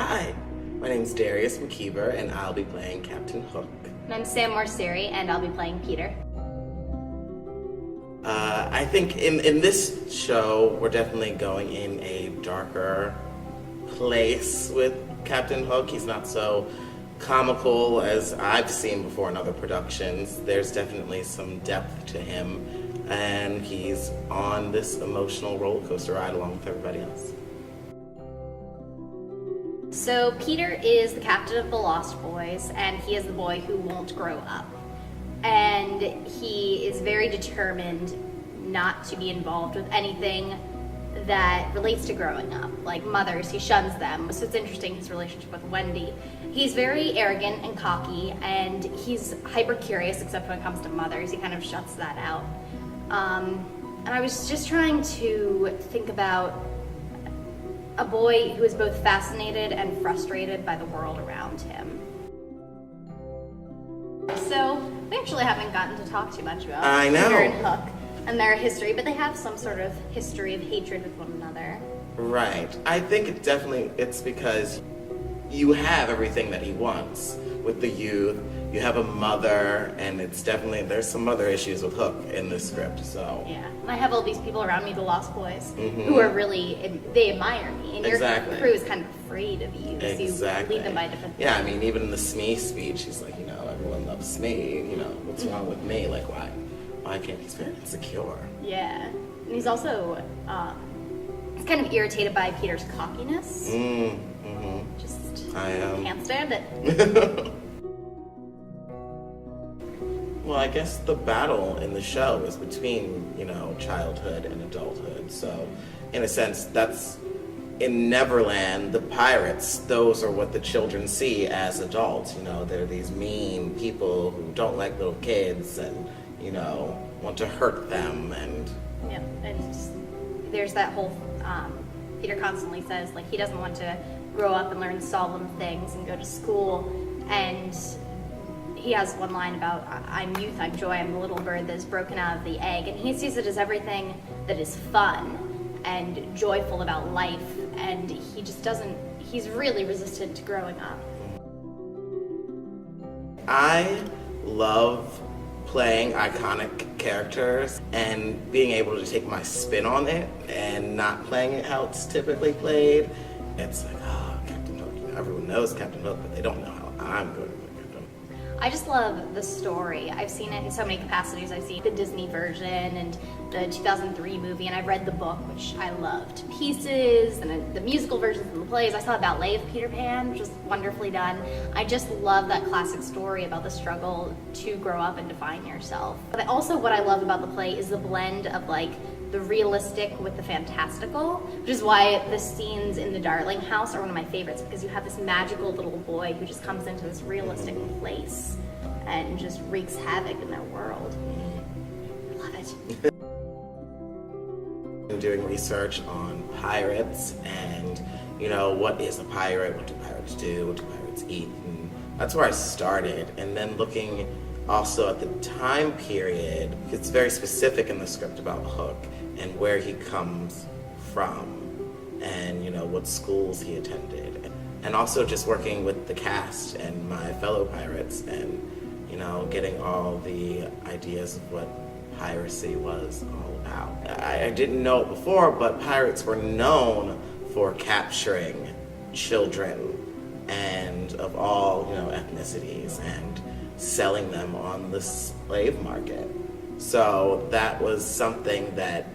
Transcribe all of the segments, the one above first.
Hi, my name's Darius McKeever, and I'll be playing Captain Hook. And I'm Sam Morseri, and I'll be playing Peter. I think in this show, we're definitely going in a darker place with Captain Hook. He's not so comical as I've seen before in other productions. There's definitely some depth to him, and he's on this emotional roller coaster ride along with everybody else. So Peter is the captain of the Lost Boys, and he is the boy who won't grow up. And he is very determined not to be involved with anything that relates to growing up, like mothers. He shuns them. So it's interesting, his relationship with Wendy. He's very arrogant and cocky, and he's hyper curious, except when it comes to mothers. He kind of shuts that out. And I was just trying to think about a boy who is both fascinated and frustrated by the world around him. So we actually haven't gotten to talk too much about Peter and Hook and their history, but they have some sort of history of hatred with one another. Right. I think it's because you have everything that he wants with the youth. You have a mother, and there's some other issues with Hook in this script, so. Yeah, and I have all these people around me, the Lost Boys, who are they admire me, and your crew is kind of afraid of you, so you lead them by different things. Yeah, I mean, even in the Smithe speech, he's like, everyone loves Smithe, what's wrong with me? Like, why can't he be insecure? Yeah, and he's also, he's kind of irritated by Peter's cockiness. I can't stand it. Well, I guess the battle in the show is between, childhood and adulthood. So, in a sense, that's in Neverland, the pirates, those are what the children see as adults. They're these mean people who don't like little kids and, want to hurt them. And yeah, and there's that whole, Peter constantly says, he doesn't want to grow up and learn solemn things and go to school. And he has one line about, I'm youth, I'm joy, I'm the little bird that is broken out of the egg. And he sees it as everything that is fun and joyful about life. And he just he's really resistant to growing up. I love playing iconic characters and being able to take my spin on it and not playing it how it's typically played. It's like, Captain Hook. Everyone knows Captain Hook, but they don't know how I'm going to play Captain. I just love the story. I've seen it in so many capacities. I've seen the Disney version and the 2003 movie, and I've read the book, which I loved to pieces, and the musical versions and the plays. I saw a ballet of Peter Pan, which was wonderfully done. I just love that classic story about the struggle to grow up and define yourself. But also what I love about the play is the blend of the realistic with the fantastical, which is why the scenes in the Darling house are one of my favorites, because you have this magical little boy who just comes into this realistic place and just wreaks havoc in their world. I love it. I'm doing research on pirates and, what is a pirate? What do pirates do? What do pirates eat? And that's where I started. And then looking also at the time period, it's very specific in the script about Hook and where he comes from and, what schools he attended. And also just working with the cast and my fellow pirates and, getting all the ideas of what piracy was all about. I didn't know it before, but pirates were known for capturing children and of all, ethnicities and selling them on the slave market. So that was something that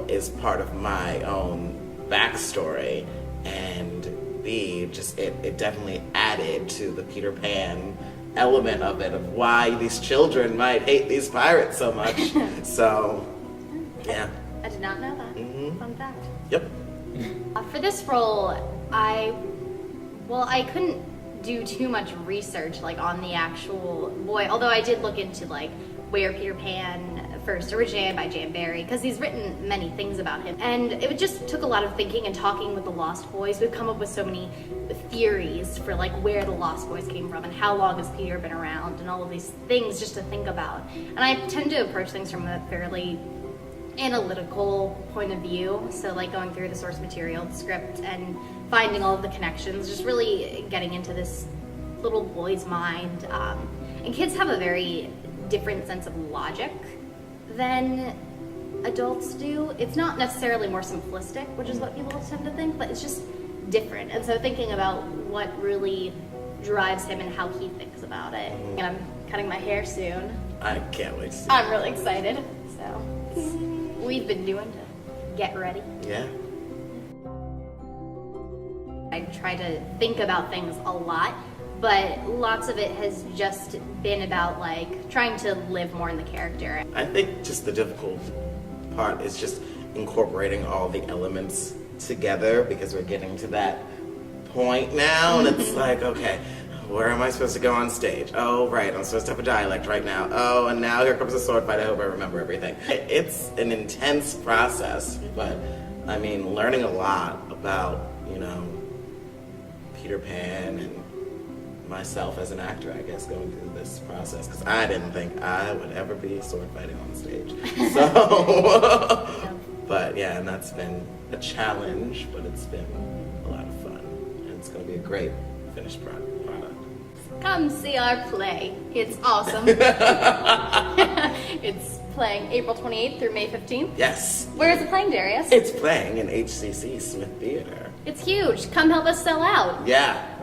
is part of my own backstory, and B, just it definitely added to the Peter Pan element of it, of why these children might hate these pirates so much. So, yeah. I did not know that. Fun fact. Yep. For this role, I couldn't do too much research on the actual boy, although I did look into where Peter Pan first originated by Barrie, because he's written many things about him. And it just took a lot of thinking and talking with the Lost Boys. We've come up with so many theories for where the Lost Boys came from and how long has Peter been around and all of these things just to think about. And I tend to approach things from a fairly analytical point of view, so going through the source material, the script, and finding all of the connections, just really getting into this little boy's mind. And kids have a very different sense of logic than adults do. It's not necessarily more simplistic, which is what people tend to think, but it's just different. And so thinking about what really drives him and how he thinks about it. And I'm cutting my hair soon. I can't wait to see. I'm really excited. So we've been doing to get ready. Yeah. I try to think about things a lot, but lots of it has just been about like trying to live more in the character. I think just the difficult part is just incorporating all the elements together, because we're getting to that point now, and it's like, okay, where am I supposed to go on stage? Oh, right, I'm supposed to have a dialect right now. Oh, and now here comes a sword fight. I hope I remember everything. It's an intense process, but I mean, learning a lot about, you know, Peter Pan and myself as an actor, I guess, going through this process, because I didn't think I would ever be sword fighting on stage. So, but yeah, and that's been a challenge, but it's been a lot of fun, and it's going to be a great finished product. Come see our play. It's awesome. It's playing April 28th through May 15th. Yes. Where is it playing, Darius? It's playing in HCC Smith Theater. It's huge. Come help us sell out. Yeah.